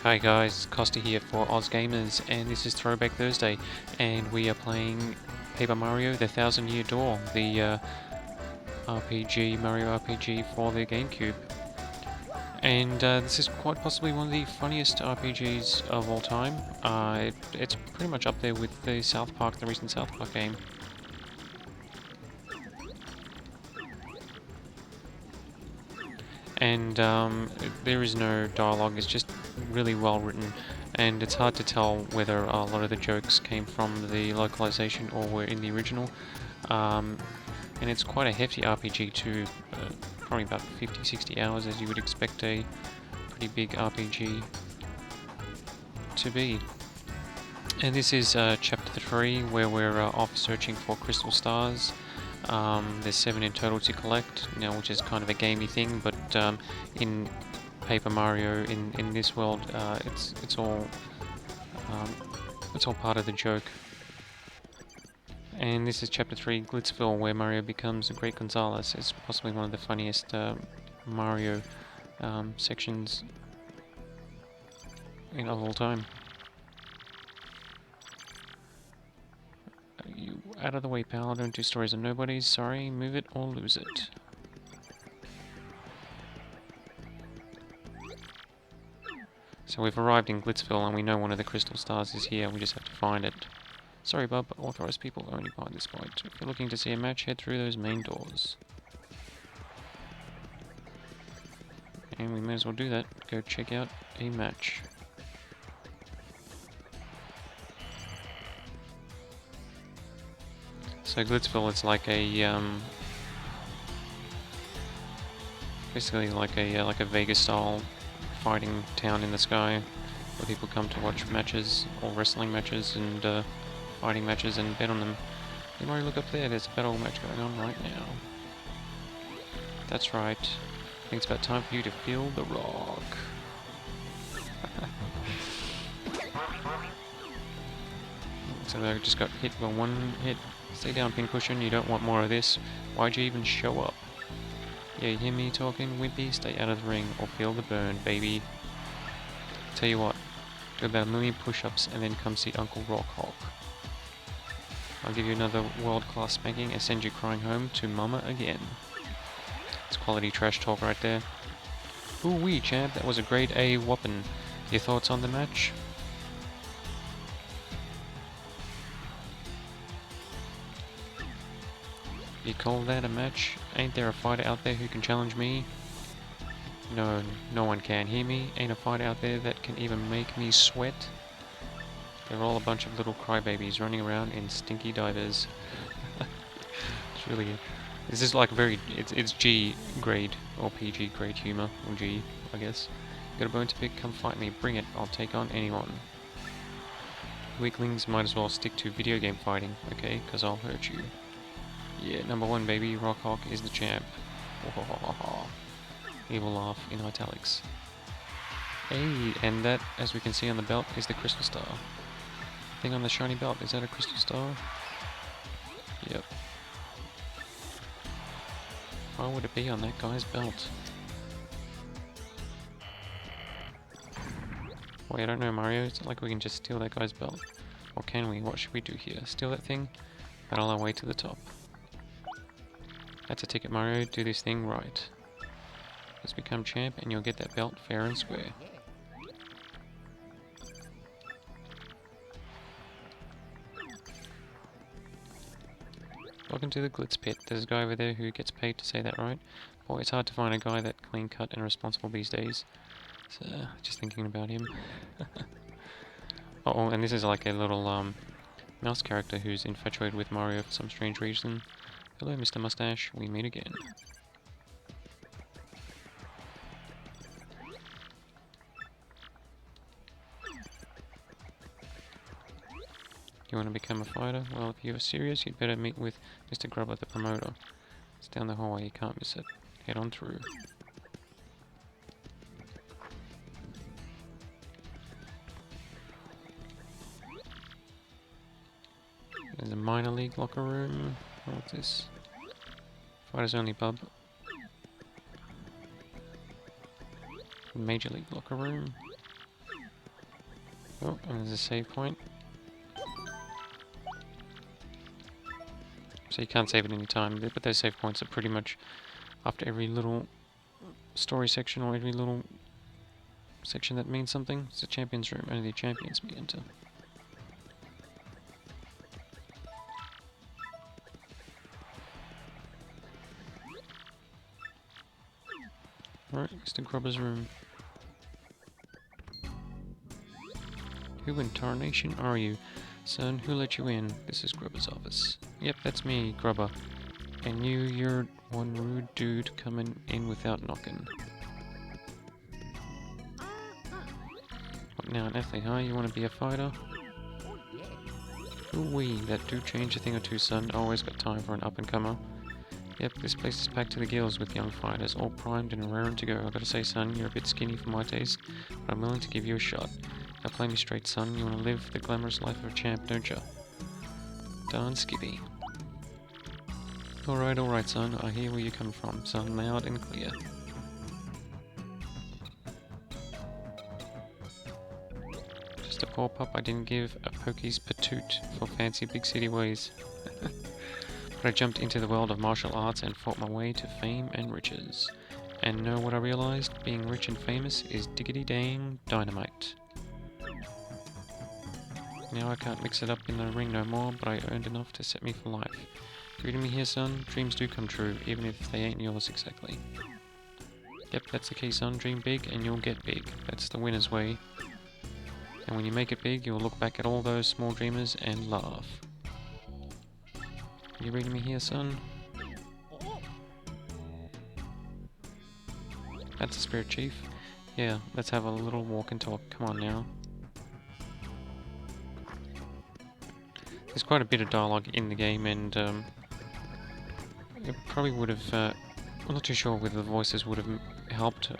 Hi guys, Costa here for Oz Gamers, and this is Throwback Thursday, and we are playing Paper Mario: The Thousand Year Door, the Mario RPG for the GameCube. And this is quite possibly one of the funniest RPGs of all time. It's pretty much up there with the recent South Park game. And there is no dialogue, it's just really well written, and it's hard to tell whether a lot of the jokes came from the localization or were in the original. And it's quite a hefty RPG too, probably about 50-60 hours, as you would expect a pretty big RPG to be. And this is chapter 3, where we're off searching for crystal stars. There's 7 in total to collect, which is kind of a gamey thing, but in Paper Mario, in this world, it's all part of the joke. And this is chapter 3, Glitzville, where Mario becomes a Great Gonzalez. It's possibly one of the funniest Mario sections of all time. You out of the way, pal. Don't do stories of nobodies. Sorry, move it or lose it. So we've arrived in Glitzville and we know one of the crystal stars is here. We just have to find it. Sorry, bub, authorized people only buy this point. If you're looking to see a match, head through those main doors. And we may as well do that. Go check out a match. So Glitzville is like a basically like a Vegas-style fighting town in the sky, where people come to watch matches or wrestling matches and fighting matches and bet on them. You might look up there. There's a battle match going on right now. That's right. I think it's about time for you to feel the rock. So I just got hit by one hit. Stay down, pincushion. You don't want more of this. Why'd you even show up? Yeah, you hear me talking, Wimpy? Stay out of the ring or feel the burn, baby. Tell you what, do about 1,000,000 push-ups and then come see Uncle Rockhawk. I'll give you another world-class spanking and send you crying home to Mama again. It's quality trash talk right there. Ooh-wee, champ, that was a grade A whoppin'. Your thoughts on the match? You call that a match? Ain't there a fighter out there who can challenge me? No, no one can. Hear me? Ain't a fighter out there that can even make me sweat? They're all a bunch of little crybabies running around in stinky divers. It's really... This is like it's G grade, or PG grade humor, or G, I guess. Got a bone to pick? Come fight me. Bring it. I'll take on anyone. Weaklings might as well stick to video game fighting, okay? Because I'll hurt you. Yeah, number 1, baby. Rockhawk is the champ. Evil laugh in italics. Hey, and that, as we can see on the belt, is the crystal star. Thing on the shiny belt, is that a crystal star? Yep. Why would it be on that guy's belt? Wait, I don't know, Mario. It's not like we can just steal that guy's belt. Or can we? What should we do here? Steal that thing? Battle our way to the top. That's a ticket, Mario. Do this thing right. Let's become champ and you'll get that belt fair and square. Welcome to the Glitz Pit. There's a guy over there who gets paid to say that right. Boy, it's hard to find a guy that clean cut and responsible these days. So, just thinking about him. Oh, and this is like a little mouse character who's infatuated with Mario for some strange reason. Hello, Mr. Mustache. We meet again. You want to become a fighter? Well, if you're serious, you'd better meet with Mr. Grubber, the promoter. It's down the hallway, you can't miss it. Head on through. There's a minor league locker room. What's this? Fighters only pub. Major league locker room. Oh, and there's a save point. So you can't save at any time, but those save points are pretty much after every little story section or every little section that means something. It's a champions room, only the champions may enter. Alright, Mr. Grubber's room. Who in tarnation are you? Son, who let you in? This is Grubber's office. Yep, that's me, Grubber. And you're one rude dude coming in without knocking. What now, an athlete, huh? You want to be a fighter? Ooh-wee, that do change a thing or two, son. Always got time for an up-and-comer. Yep, this place is packed to the gills with young fighters, all primed and raring to go. I gotta say, son, you're a bit skinny for my taste, but I'm willing to give you a shot. Now play me straight, son. You want to live the glamorous life of a champ, don't ya? Darn Skippy. Alright, son. I hear where you come from, son. Loud and clear. Just a poor pup I didn't give a pokey's patoot for fancy big city ways. But I jumped into the world of martial arts and fought my way to fame and riches. And know what I realized? Being rich and famous is diggity dang dynamite. Now I can't mix it up in the ring no more, but I earned enough to set me for life. You reading me here, son? Dreams do come true, even if they ain't yours exactly. Yep, that's the key, son. Dream big and you'll get big. That's the winner's way. And when you make it big, you'll look back at all those small dreamers and laugh. You reading me here, son? That's a spirit chief. Yeah, let's have a little walk and talk. Come on now. There's quite a bit of dialogue in the game, and it probably would have. I'm not too sure whether the voices would have helped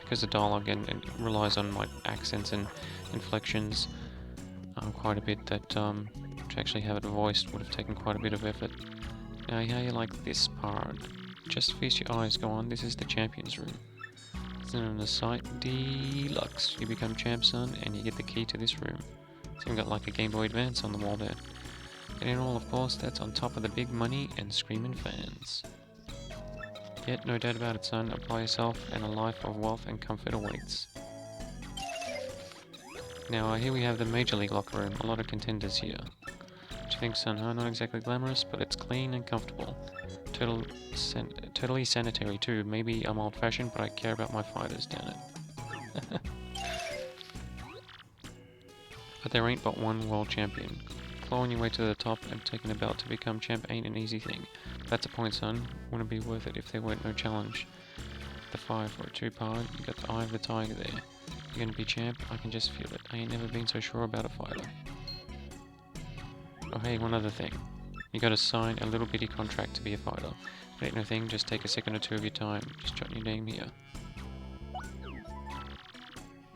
because the dialogue and relies on like accents and inflections quite a bit. That to actually have it voiced would have taken quite a bit of effort. Now, how you like this part? Just feast your eyes. Go on. This is the champions room. It's in the site deluxe. You become champ, son, and you get the key to this room. It's even got like a Game Boy Advance on the wall there. And in all, of course, that's on top of the big money and screaming fans. Yet, no doubt about it, son. Apply yourself, and a life of wealth and comfort awaits. Now, here we have the Major League locker room. A lot of contenders here. What do you think, son? Huh? Not exactly glamorous, but it's clean and comfortable. Totally sanitary too. Maybe I'm old-fashioned, but I care about my fighters, damn it. But there ain't but one world champion. Clawing your way to the top and taking a belt to become champ ain't an easy thing. That's a point, son. Wouldn't be worth it if there weren't no challenge. The 5 for a 2-part. You got the eye of the tiger there. You're gonna be champ? I can just feel it. I ain't never been so sure about a fighter. Oh hey, one other thing. You gotta sign a little bitty contract to be a fighter. It ain't no thing, just take a second or two of your time. Just jot your name here.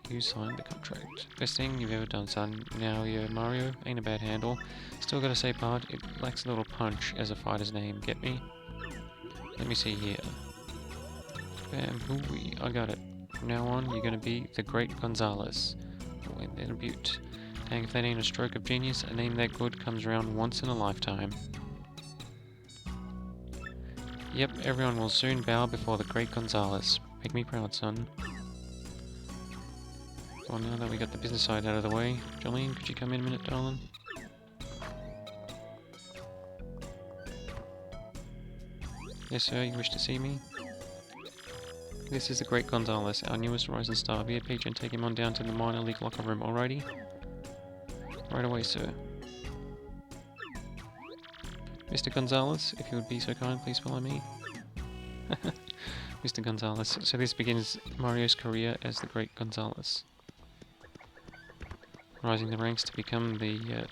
You signed the contract. Best thing you've ever done, son. Now your Mario ain't a bad handle. Still gotta say, part, it lacks a little punch as a fighter's name. Get me? Let me see here. Bam, hooey, I got it. From now on, you're gonna be the Great Gonzalez. Oh, and then a beaut. Dang, if that ain't a stroke of genius, a name that good comes around once in a lifetime. Yep, everyone will soon bow before the Great Gonzalez. Make me proud, son. Well, now that we got the business side out of the way, Jolene, could you come in a minute, darling? Yes, sir, you wish to see me? This is the Great Gonzalez, our newest rising star. Be a peach and take him on down to the minor league locker room, alrighty? Right away, sir. Mr. Gonzalez, if you would be so kind, please follow me. Mr. Gonzalez. So this begins Mario's career as the Great Gonzalez. Rising the ranks to become the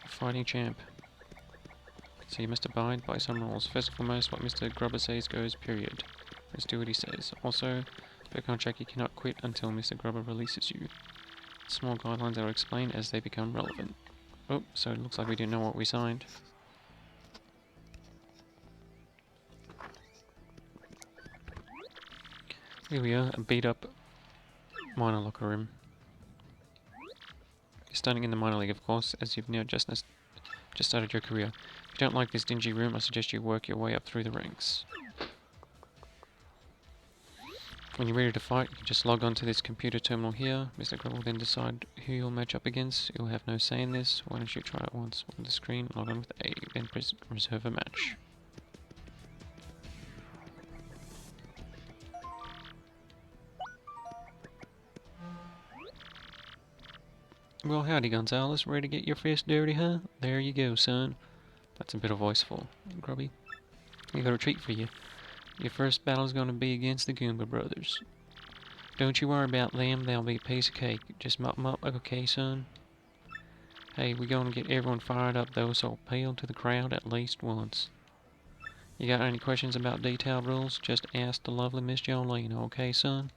fighting champ. So you must abide by some rules. First and foremost, what Mr. Grubber says goes, period. Let's do what he says. Also, per contract you cannot quit until Mr. Grubber releases you. Small guidelines are explained as they become relevant. Oh, so it looks like we didn't know what we signed. Here we are, a beat up minor locker room. You're starting in the minor league, of course, as you've now just started your career. If you don't like this dingy room, I suggest you work your way up through the ranks. When you're ready to fight, you can just log on to this computer terminal here. Mr. Grubb will then decide who you'll match up against. You'll have no say in this. Why don't you try it once on the screen, log on with A, then press reserve a match. Well, howdy, Gonzalez. Ready to get your fist dirty, huh? There you go, son. That's a bit of voiceful, Grubby. I got a treat for you. Your first battle's gonna be against the Goomba brothers. Don't you worry about them, they'll be a piece of cake. Just mop 'em up, okay, son? Hey, we're gonna get everyone fired up though, so appeal to the crowd at least once. You got any questions about detailed rules? Just ask the lovely Miss Jolene, okay, son?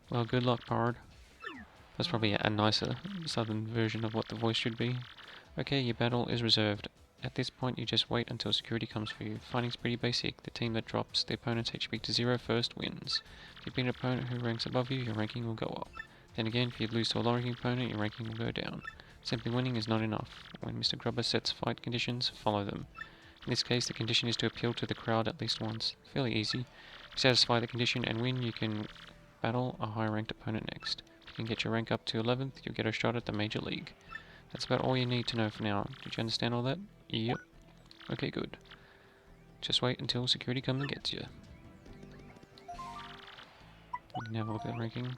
Well, good luck, pard. That's probably a nicer southern version of what the voice should be. Okay, your battle is reserved. At this point, you just wait until security comes for you. Fighting's pretty basic. The team that drops the opponent's HP to 0 first wins. If you beat an opponent who ranks above you, your ranking will go up. Then again, if you lose to a lower ranking opponent, your ranking will go down. Simply winning is not enough. When Mr. Grubber sets fight conditions, follow them. In this case, the condition is to appeal to the crowd at least once. Fairly easy. If you satisfy the condition and win, you can battle a high-ranked opponent next. If you can get your rank up to 11th, you'll get a shot at the Major League. That's about all you need to know for now. Did you understand all that? Yep. Okay, good. Just wait until security comes and gets you. We can have a look at the ranking.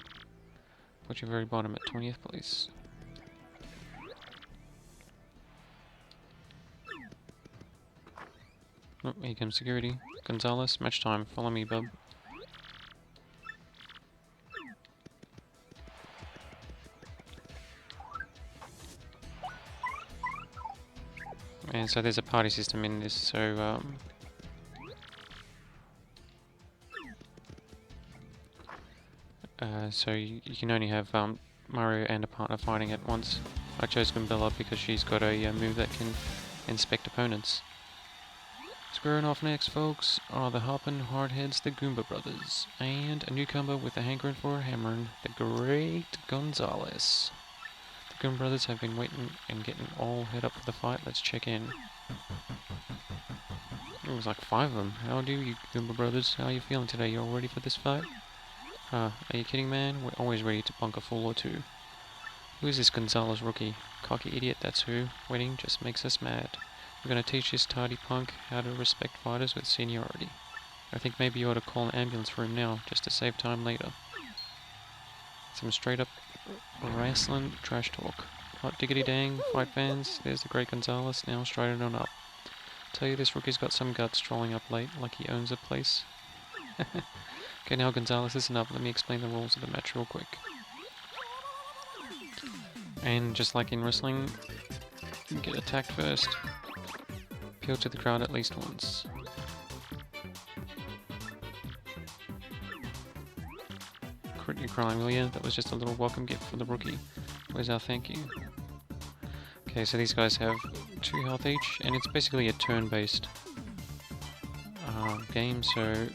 Put your very bottom at 20th place. Oh, here comes security. Gonzalez, match time. Follow me, bub. And so there's a party system in this, so you can only have Mario and a partner fighting at once. I chose Goombella because she's got a move that can inspect opponents. Squaring off next, folks, are the hoppin' hardheads, the Goomba brothers, and a newcomer with a hankering for a hammering, the great Gonzalez. The Goomba brothers have been waiting and getting all head up for the fight. Let's check in. It was like 5 of them. How do you, Goomba brothers? How are you feeling today? You all ready for this fight? Are you kidding, man? We're always ready to bunk a fool or two. Who is this Gonzalez rookie? Cocky idiot, that's who. Winning just makes us mad. We're gonna teach this tardy punk how to respect fighters with seniority. I think maybe you ought to call an ambulance for him now, just to save time later. Some straight up wrestling trash talk. Hot diggity dang, fight fans, there's the great Gonzalez, now straighten on up. Tell you this rookie's got some guts strolling up late, like he owns the place. Okay, now Gonzalez, listen up, let me explain the rules of the match real quick. And just like in wrestling, you get attacked first. Appeal to the crowd at least once. Quit your crying, will ya? That was just a little welcome gift for the rookie. Where's our thank you? Okay, so these guys have 2 health each, and it's basically a turn-based game, so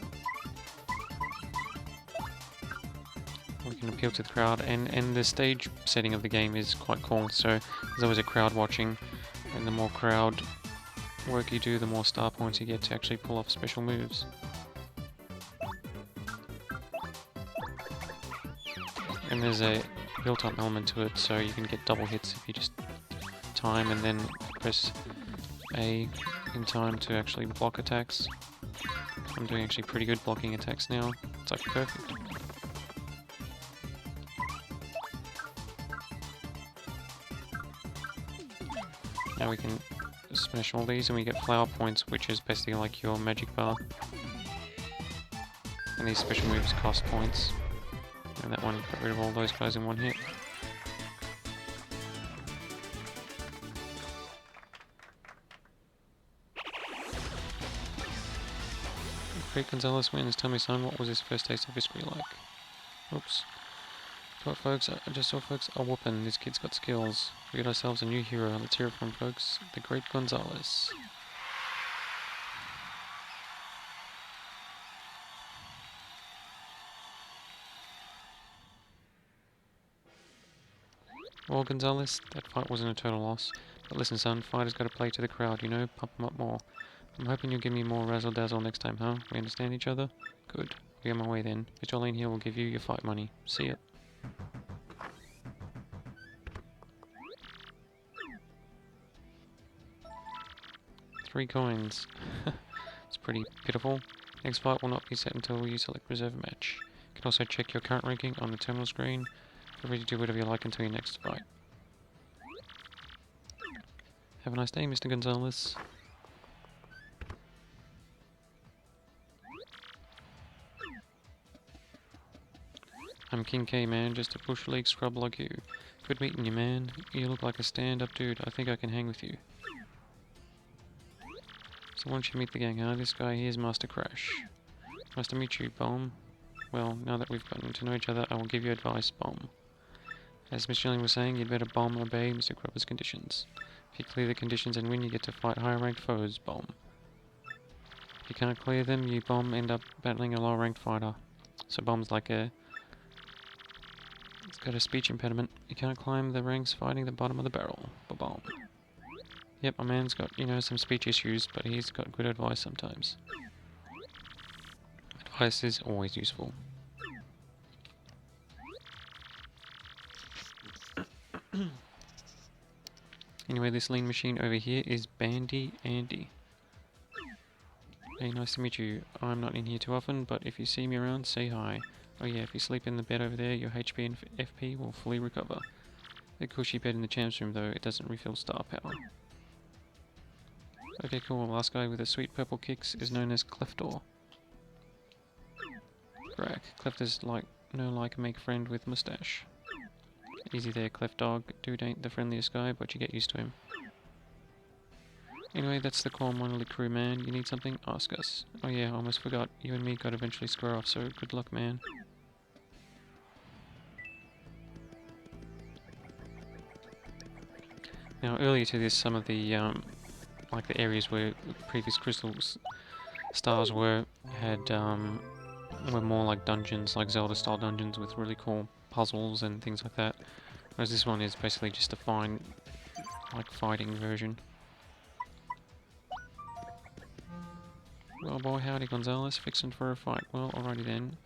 we can appeal to the crowd, and the stage setting of the game is quite cool, so there's always a crowd watching, and the more crowd work you do, the more star points you get to actually pull off special moves. And there's a built-up element to it, so you can get double hits if you just time and then press A in time to actually block attacks. I'm doing actually pretty good blocking attacks now. It's like perfect. Now we can smash all these and we get flower points, which is basically like your magic bar. And these special moves cost points. And that one got rid of all those guys in one hit. Great Gonzalez wins. Tell me, son, what was his first taste of history like? Oops. What, folks? I just saw, folks, a whoopin'. This kid's got skills. We got ourselves a new hero. Let's hear it from, folks. The great Gonzalez. Well, Gonzalez, that fight wasn't a total loss. But listen, son, fighters gotta play to the crowd, you know? Pump 'em up more. I'm hoping you'll give me more razzle-dazzle next time, huh? We understand each other? Good. I'll be on my way then. Miss Jolene here will give you your fight money. See ya. 3 coins. It's pretty pitiful. Next fight will not be set until you select reserve match. You can also check your current ranking on the terminal screen. Feel free to do whatever you like until your next fight. Have a nice day, Mr. Gonzalez. I'm King K, man, just a bush league scrub like you. Good meeting you, man. You look like a stand-up dude. I think I can hang with you. So once you meet the gang, huh? This guy here's Master Crash. Nice to meet you, Bomb. Well, now that we've gotten to know each other, I will give you advice, Bomb. As Miss Schilling was saying, you'd better Bomb obey Mr. Grubber's conditions. If you clear the conditions and win, you get to fight higher-ranked foes, Bomb. If you can't clear them, you, Bomb, end up battling a lower-ranked fighter. So Bomb's like a... It's got a speech impediment. You can't climb the ranks fighting the bottom of the barrel. Ba-bomb. Yep, my man's got, you know, some speech issues, but he's got good advice sometimes. Advice is always useful. Anyway, this lean machine over here is Bandy Andy. Hey, nice to meet you. I'm not in here too often, but if you see me around, say hi. Oh yeah, if you sleep in the bed over there, your HP and FP will fully recover. The cushy bed in the champs room though, it doesn't refill star power. Okay, cool. Last guy with the sweet purple kicks is known as Cleftor. Crack. Cleftor's like make friend with mustache. Easy there, Cleft dog. Dude ain't the friendliest guy, but you get used to him. Anyway, that's the core monolith crew, man. You need something? Ask us. Oh yeah, I almost forgot. You and me got eventually square off, so good luck, man. Now, earlier to this, some of the like the areas where previous crystal stars were more like dungeons, like Zelda-style dungeons with really cool puzzles and things like that. Whereas this one is basically just a fine, like, fighting version. Well, boy, howdy, Gonzalez, fixing for a fight. Well, alrighty then.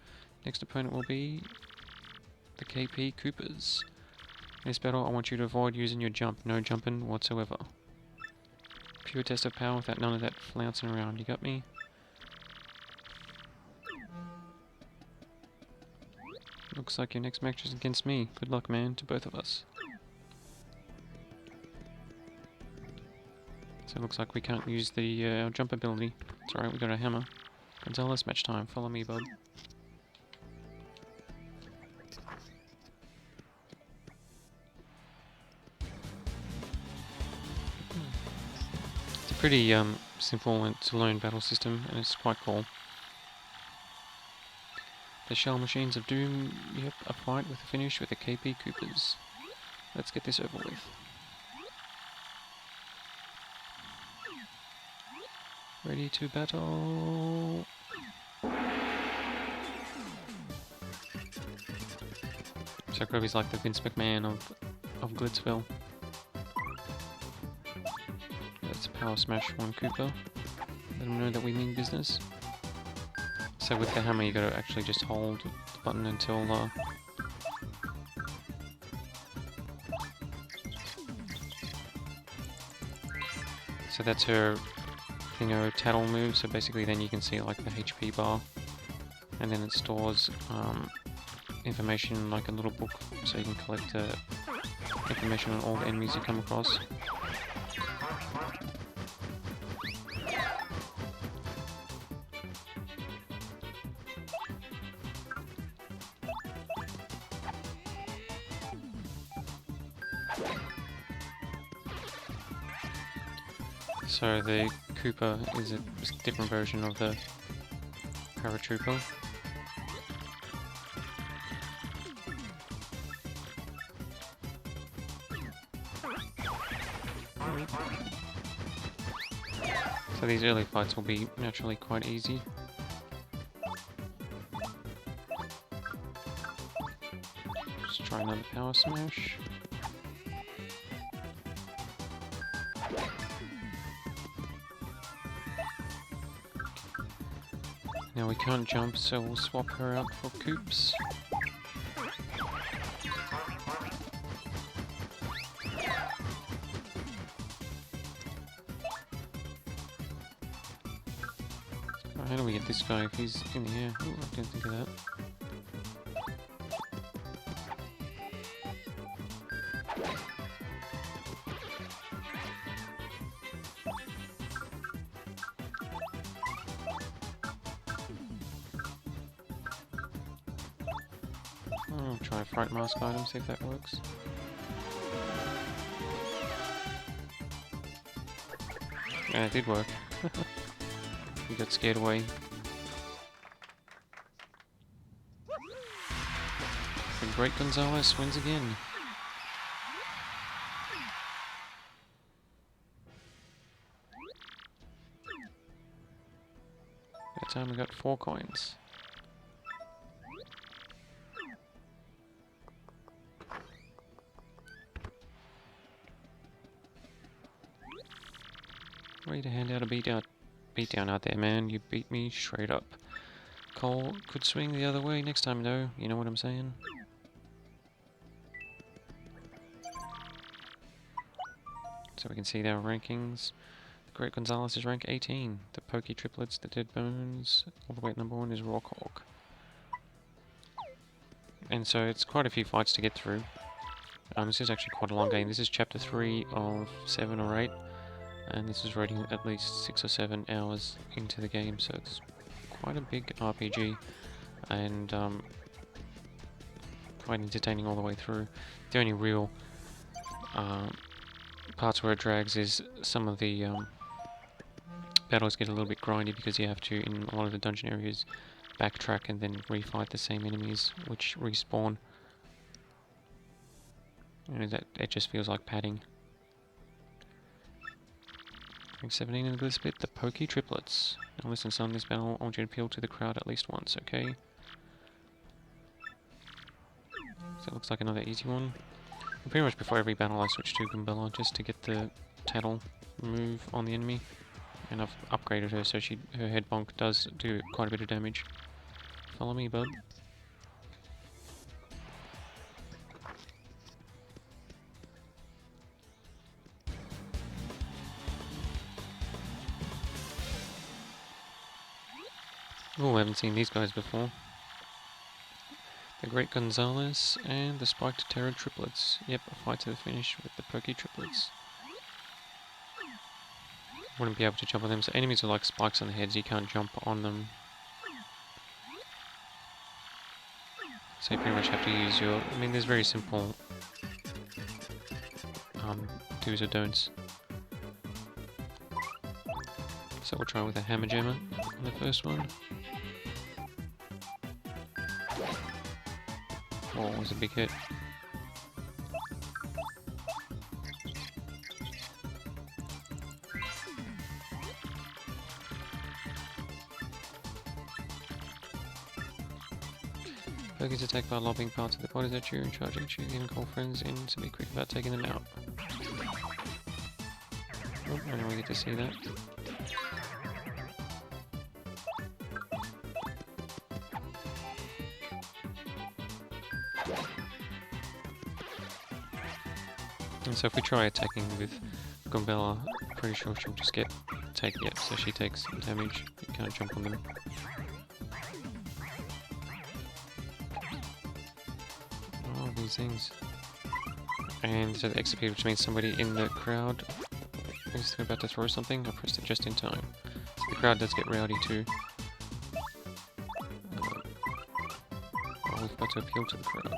Next opponent will be the KP Coopers. In this battle, I want you to avoid using your jump. No jumping whatsoever. Pure test of power without none of that flouncing around. You got me? Looks like your next match is against me. Good luck, man, to both of us. So it looks like we can't use the jump ability. It's alright, we got a hammer. Gonzalez, match time. Follow me, bub. It's a pretty simple and to learn battle system, and it's quite cool. The Shell Machines of Doom, yep, a fight with a finish with the KP Coopers. Let's get this over with. Ready to battle! So Grovy's like the Vince McMahon of Glitzville. Let's power smash one Koopa. Let him know that we mean business. So with the hammer you gotta actually just hold the button until so that's her tattle move, so basically then you can see like the HP bar, and then it stores information like a little book, so you can collect information on all the enemies you come across. So the Koopa is a different version of the Paratrooper. So these early fights will be naturally quite easy. Just try another power smash. Now we can't jump, so we'll swap her out for Coops. How do we get this guy if he's in the air? Ooh, I didn't think of that. I'll try a fright mask item, see if that works. Yeah, it did work. We got scared away. The Great Gonzalez wins again. That time we got 4 coins. Ready to hand out a beatdown out there, man. You beat me straight up. Cole could swing the other way next time, though. You know what I'm saying? So we can see their rankings. The Great Gonzalez is rank 18. The Pokey Triplets, the Dead Bones, all the way at number 1 is Rockhawk. And so it's quite a few fights to get through. This is actually quite a long game. This is chapter 3 of 7 or 8. And this is rating at least 6 or 7 hours into the game, so it's quite a big RPG, and quite entertaining all the way through. The only real parts where it drags is some of the battles get a little bit grindy because you have to, in a lot of the dungeon areas, backtrack and then refight the same enemies, which respawn. And it just feels like padding. Rank 17 in the Gliss Pit, the Pokey Triplets. Now listen, son, this battle, I want you to appeal to the crowd at least once, okay? So it looks like another easy one. And pretty much before every battle I switch to Gumbella just to get the tattle move on the enemy. And I've upgraded her so her head bonk does do quite a bit of damage. Follow me, bud. Oh, I haven't seen these guys before. The Great Gonzalez and the Spiked Terror Triplets. Yep, a fight to the finish with the Pokey Triplets. Wouldn't be able to jump on them, so enemies are like spikes on the heads, you can't jump on them. So you pretty much have to use your... I mean, there's very simple do's or don'ts. So we'll try with a Hammer Jammer on the first one. Oh, it was a big hit. Pokey is attacked by lobbing parts of the bodies at you and charging at you and call friends in, so be quick about taking them out. Oh, I don't really get to see that. And so if we try attacking with Gumbella, I'm pretty sure she'll just so she takes damage. You can't jump on them. Oh, these things. And so the XP, which means somebody in the crowd is about to throw something. I pressed it just in time. So the crowd does get rowdy too. We've got to appeal to the crowd,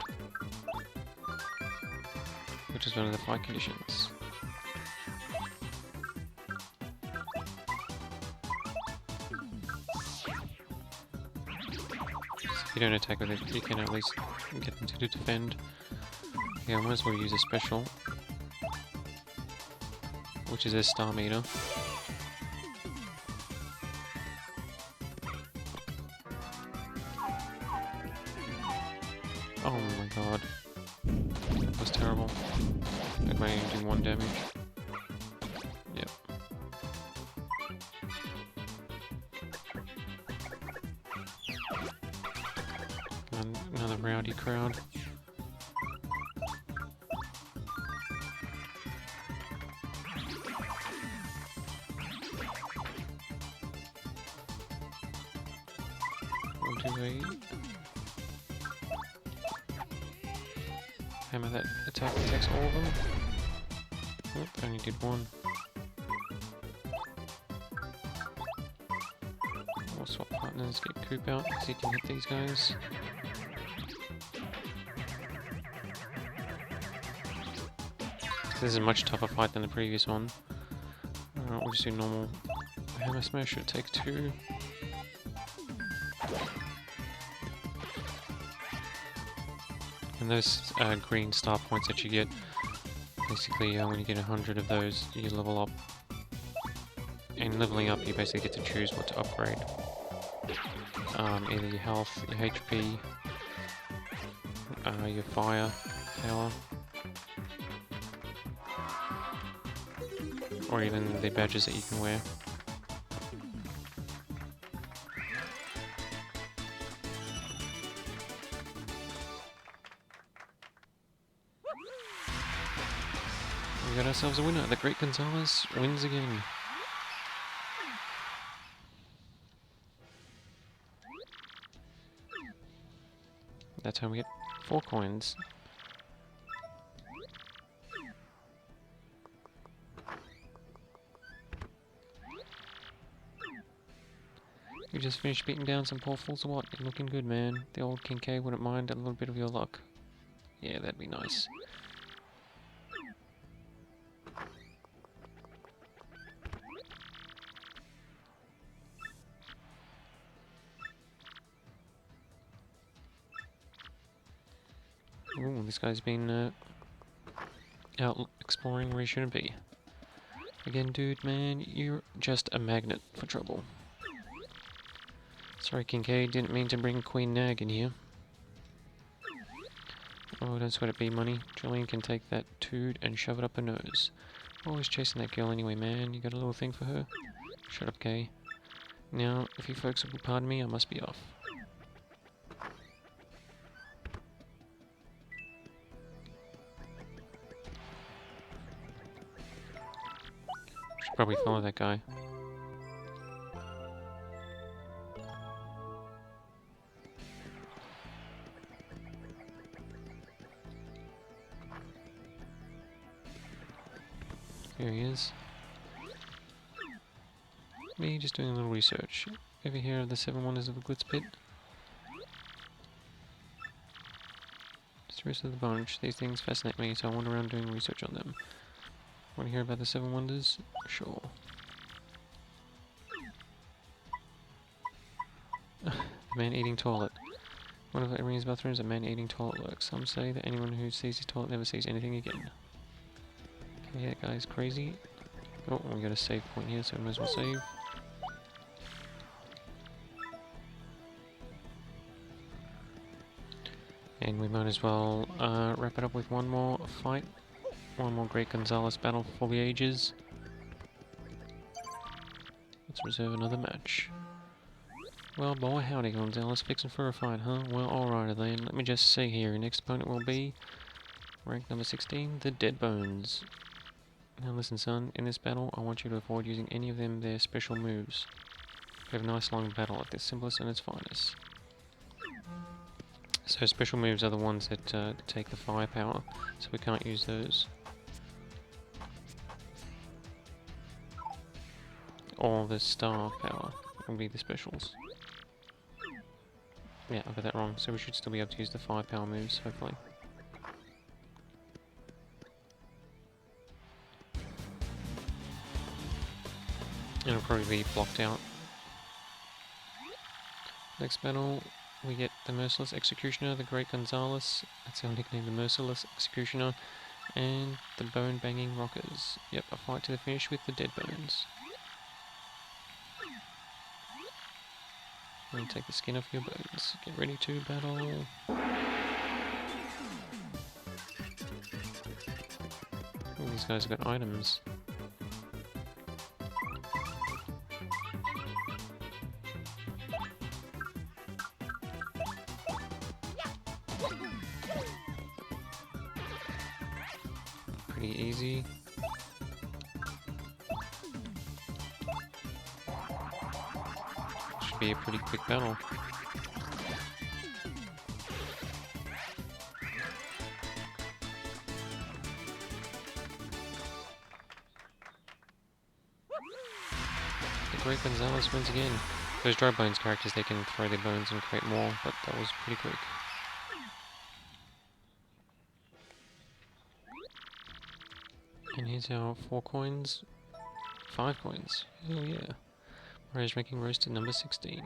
which is one of the fight conditions. So if you don't attack with it, you can at least get them to defend. Yeah, I might as well use a special, which is a Star Meter. Oh my god. That was terrible. It might only do 1 damage. Yep. rowdy crowd. Hammer that attack attacks all of them. Oop, only did one. We'll swap partners, get Coop out, so he can hit these guys. This is a much tougher fight than the previous one. We'll just do normal hammer smash, should take 2. And those green star points that you get, basically when you get 100 of those, you level up. And leveling up, you basically get to choose what to upgrade. Either your health, your HP, your fire power, or even the badges that you can wear. We got ourselves a winner. The Great Gonzalez wins again. That's how we get 4 coins. You just finished beating down some poor fools or what? You're looking good, man. The old King K wouldn't mind a little bit of your luck. Yeah, that'd be nice. Ooh, this guy's been out exploring where he shouldn't be. Again, dude, man, you're just a magnet for trouble. Sorry, Kincaid, didn't mean to bring Queen Nag in here. Oh, don't sweat it, B-Money. Julian can take that tood and shove it up her nose. Always chasing that girl anyway, man. You got a little thing for her? Shut up, Kay. Now, if you folks will pardon me, I must be off. Should probably follow that guy. Here he is. Me just doing a little research. Ever hear of the 7 Wonders of the Glitz Pit? Just the rest of the bunch. These things fascinate me, so I wander around doing research on them. Want to hear about the 7 Wonders? Sure. The man-eating toilet. One of Irene's bathrooms, a man-eating toilet works. Some say that anyone who sees his toilet never sees anything again. Okay, that guy's crazy. Oh, we got a save point here, so we might as well save. And we might as well wrap it up with one more fight. One more Great Gonzalez battle for the ages. Let's reserve another match. Well, boy, howdy, Gonzalez. Fixing for a fight, huh? Well, alright then. Let me just see here. Your next opponent will be rank number 16, the Dead Bones. Now listen, son. In this battle, I want you to avoid using any of their special moves. We have a nice long battle at its simplest and its finest. So special moves are the ones that take the firepower, so we can't use those. Or the star power will be the specials. Yeah, I got that wrong, so we should still be able to use the firepower moves, hopefully. It'll probably be blocked out. Next battle, we get the Merciless Executioner, the Great Gonzalez, that's our nickname, the Merciless Executioner, and the Bone Banging Rockers. Yep, a fight to the finish with the Dead Bones. And take the skin off your bones. Get ready to battle. Ooh, these guys have got items. Pretty easy. Should be a pretty quick battle. The Great Gonzalez wins again. Those dry bones characters, they can throw their bones and create more, but that was pretty quick. And here's our 4 coins. 5 coins. Oh yeah. Mario's making roasted number 16.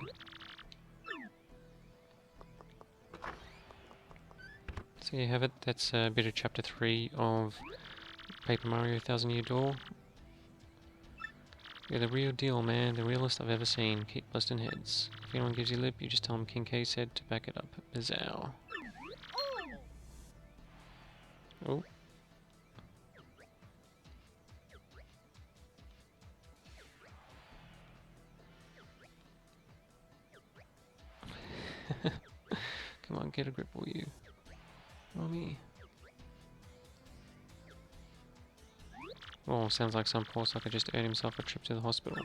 So you have it. That's a bit of chapter 3 of Paper Mario 1000 Year Door. You're the real deal, man. The realest I've ever seen. Keep busting heads. If anyone gives you lip, you just tell them King K said to back it up. Bizarre. Oh. Come on, get a grip, will you? Mommy. Oh, sounds like some poor sucker just earned himself a trip to the hospital.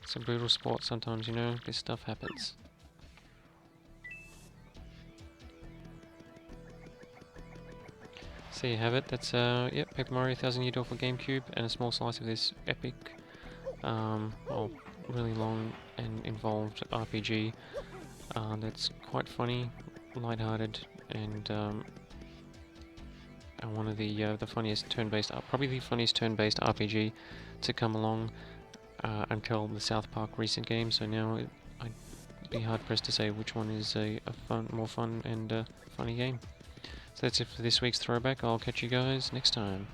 It's a brutal sport sometimes, you know. This stuff happens. So you have it. That's yep, Paper Mario 1000 Year Door for GameCube, and a small slice of this epic, well, really long and involved RPG. That's quite funny, lighthearted, and one of the funniest turn-based, probably the funniest turn-based RPG to come along until the South Park recent game. So now I'd be hard pressed to say which one is a more fun and funny game. So that's it for this week's Throwback. I'll catch you guys next time.